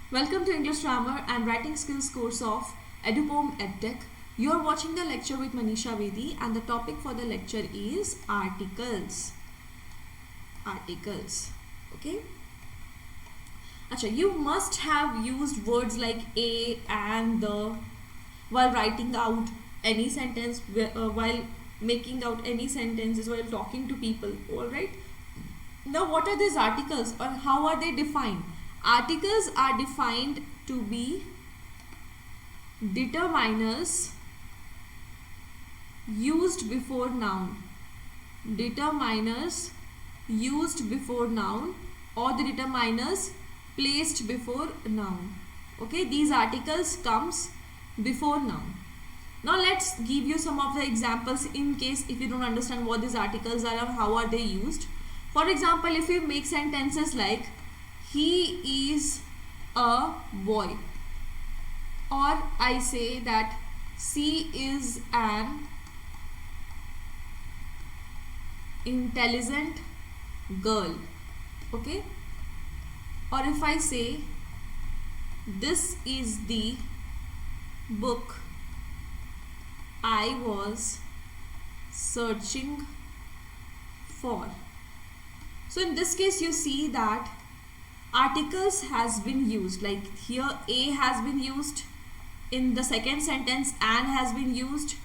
Welcome to English Grammar and Writing Skills course of EduPom EdTech. You are watching the lecture with Manisha Vedi and the topic for the lecture is articles. Articles. Okay. Acha, you must have used words like a and the while writing out any sentence, while making out any sentences, while talking to people. Alright. Now, what are these articles or how are they defined? Articles are defined to be determiners used before noun. Determiners used before noun or the determiners placed before noun. Okay, these articles comes before noun. Now let's give you some of the examples in case if you don't understand what these articles are or how are they used. For example, if you make sentences like he is a boy, or I say that she is an intelligent girl, okay, or if I say this is the book I was searching for. So in this case you see that articles has been used, like here a has been used, in the second sentence an has been used,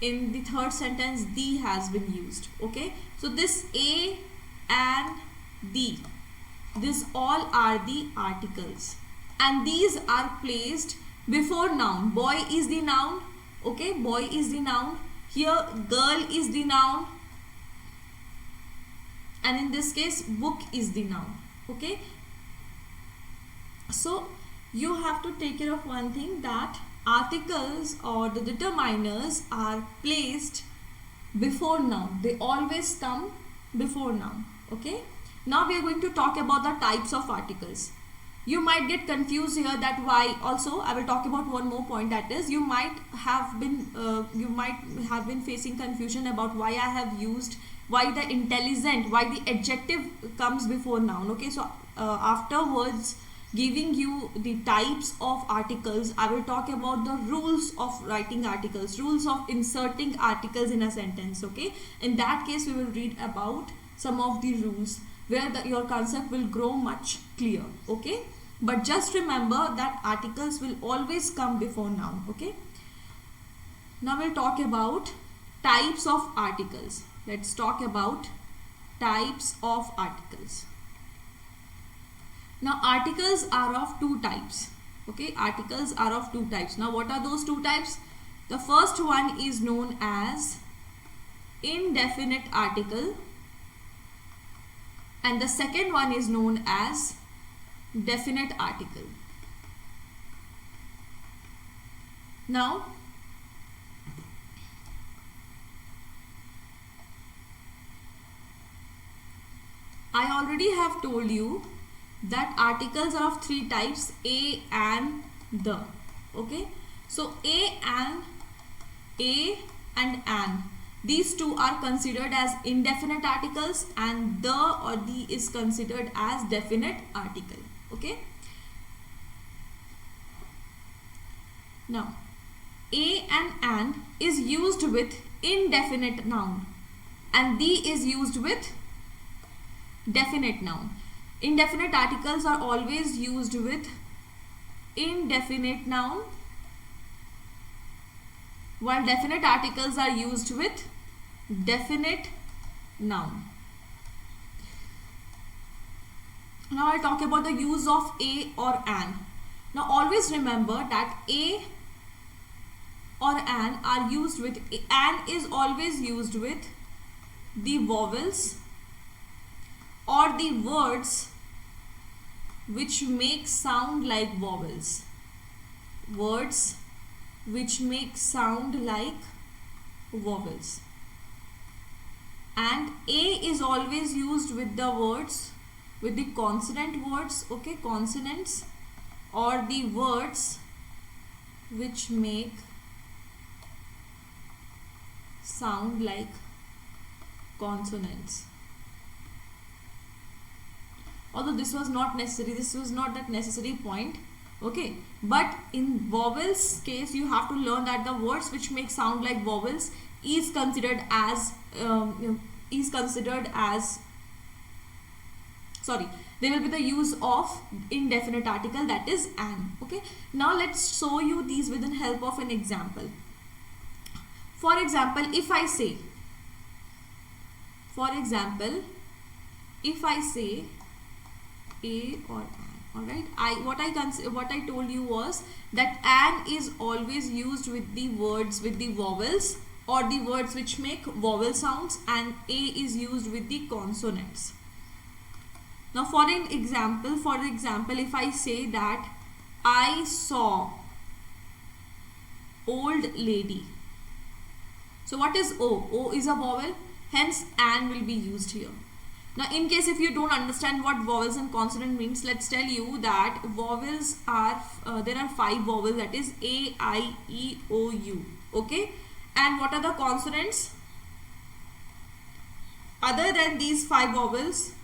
in the third sentence the has been used. Okay, so this a and the, this all are the articles and these are placed before noun. Boy is the noun, okay, boy is the noun, here girl is the noun, and in this case book is the noun. Okay, so you have to take care of one thing, that articles or the determiners are placed before noun. They always come before noun. Okay, now we are going to talk about the types of articles. You might get confused here that why. Also I will talk about one more point, that is you might have been facing confusion about why I have used, why the intelligent, why the adjective comes before noun. Okay, so afterwards giving you the types of articles, I will talk about the rules of writing articles, rules of inserting articles in a sentence. Okay, in that case we will read about some of the rules where your concept will grow much clear. Okay, but just remember that articles will always come before noun. Okay, now we'll talk about types of articles. Let's talk about types of articles. Now articles are of two types. Okay, articles are of two types. Now what are those two types? The first one is known as indefinite article and the second one is known as definite article. Now I already have told you that articles are of three types, a and the. Okay, so a and an, these two are considered as indefinite articles and the or the is considered as definite article. Okay, now a and an is used with indefinite noun and the is used with definite noun. Indefinite articles are always used with indefinite noun while definite articles are used with definite noun. Now I'll talk about the use of a or an. Now always remember that a or an are used with, an is always used with the vowels or the words which make sound like vowels. Words which make sound like vowels. And a is always used with the words, with the consonant words, okay, consonants, or the words which make sound like consonants. Although this was not necessary, this was not that necessary point, Okay, but in vowels case you have to learn that the words which make sound like vowels is considered as sorry, there will be the use of indefinite article, that is an. Okay, now let's show you these with the help of an example. For example, if I say a or an, all right, what I told you was that an is always used with the words with the vowels or the words which make vowel sounds, and a is used with the consonants. Now for example, if I say that I saw old lady, so what is O? O is a vowel, hence an will be used here. Now in case if you don't understand what vowels and consonant means, let's tell you that vowels are, there are 5 vowels, that is A, I, E, O, U. Okay, and what are the consonants? Other than these 5 vowels,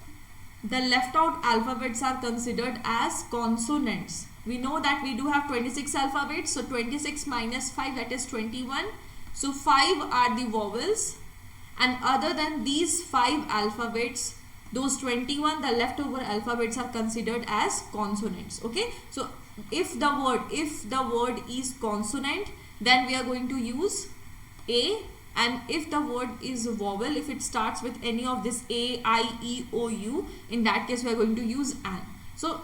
the left out alphabets are considered as consonants. We know that we do have 26 alphabets, so 26 minus 5, that is 21. So 5 are the vowels, and other than these 5 alphabets, those 21, the leftover alphabets are considered as consonants. Okay, so if the word is consonant, then we are going to use A, and if the word is vowel, if it starts with any of this A, I, E, O, U, in that case we are going to use an. So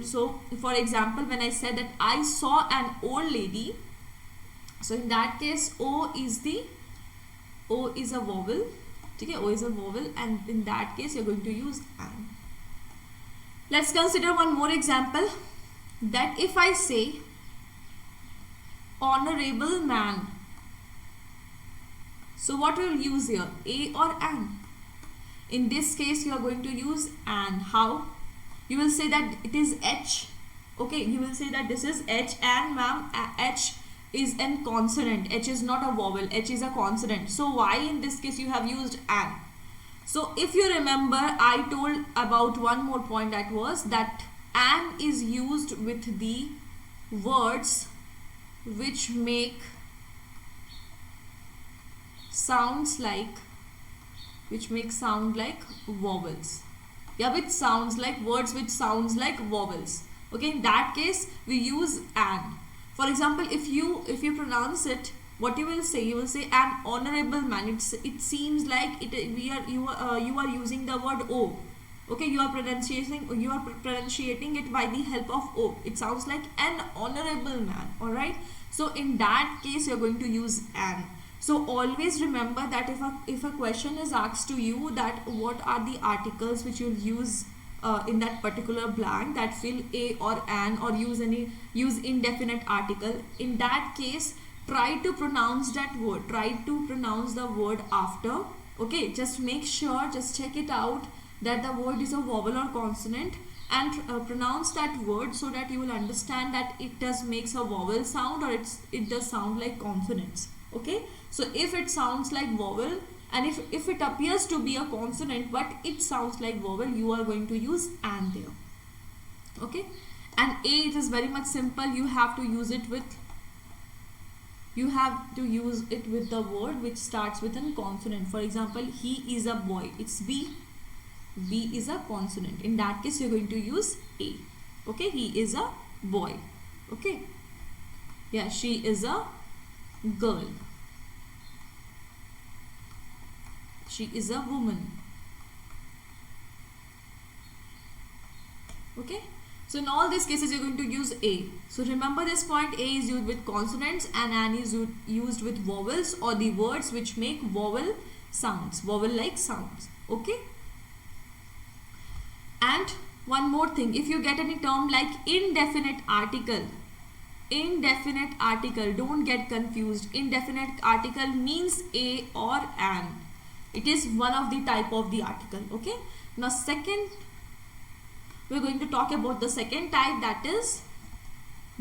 so for example, when I said that I saw an old lady, so in that case O is a vowel. Okay, O is a vowel, and in that case you are going to use an. Let's consider one more example, that if I say honorable man, so what will use here, A or an? In this case you are going to use an. How? You will say that it is H. Okay, you will say that this is H, and ma'am, H is a consonant. H is not a vowel, H is a consonant. So why in this case you have used an? So if you remember, I told about one more point, that was that an is used with the words which make sounds like, vowels. Yeah, which sounds like words which sounds like vowels. Okay, in that case we use an. For example, if you pronounce it, what you will say? You will say an honorable man. It seems like you are using the word O. Okay, you are pronunciating it by the help of O. It sounds like an honorable man. All right. So in that case, you are going to use an. So always remember that if a question is asked to you that what are the articles which you'll use in that particular blank, that fill A or an, or use indefinite article, in that case try to pronounce that word, try to pronounce the word after. Okay, just make sure, just check it out that the word is a vowel or consonant, and pronounce that word so that you will understand that it does makes a vowel sound or it does sound like consonants. Okay, so if it sounds like vowel, and if it appears to be a consonant but it sounds like vowel, you are going to use an there. Okay, and A, it is very much simple. You have to use it with the word which starts with a consonant. For example, he is a boy, it's B. B is a consonant. In that case, you are going to use A. Okay, he is a boy. Okay, yeah, she is a girl. She is a woman. Okay, so in all these cases, you're going to use A. So remember this point, A is used with consonants and an is used with vowels or the words which make vowel sounds, vowel-like sounds. Okay. And one more thing, if you get any term like indefinite article, don't get confused. Indefinite article means A or an. It is one of the type of the article. Okay. Now second, we are going to talk about the second type, that is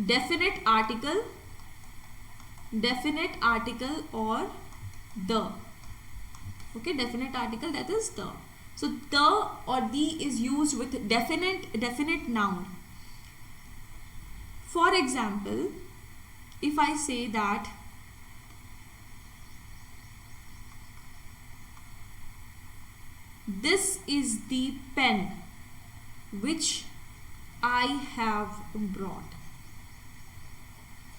definite article or the. Okay, definite article, that is the. So the or the is used with definite noun. For example, if I say that this is the pen which I have brought.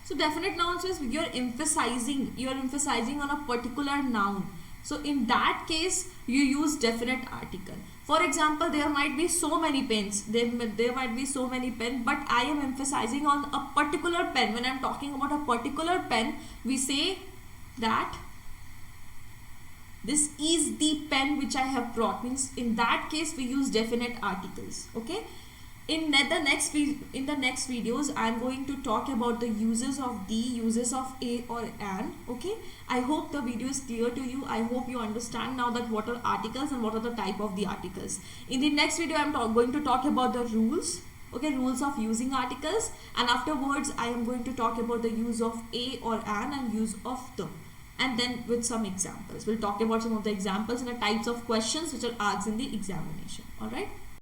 So definite nouns is you're emphasizing on a particular noun. So in that case, you use definite article. For example, there might be so many pens. There might be so many pens, but I am emphasizing on a particular pen. When I'm talking about a particular pen, we say that this is the pen which I have brought. Means in that case, we use definite articles. Okay. In the next videos, I am going to talk about the uses of the, uses of a or an. Okay, I hope the video is clear to you. I hope you understand now that what are articles and what are the type of the articles. In the next video, I am going to talk about the rules. Okay, rules of using articles, and afterwards I am going to talk about the use of a or an and use of the, and then with some examples. We'll talk about some of the examples and the types of questions which are asked in the examination. All right.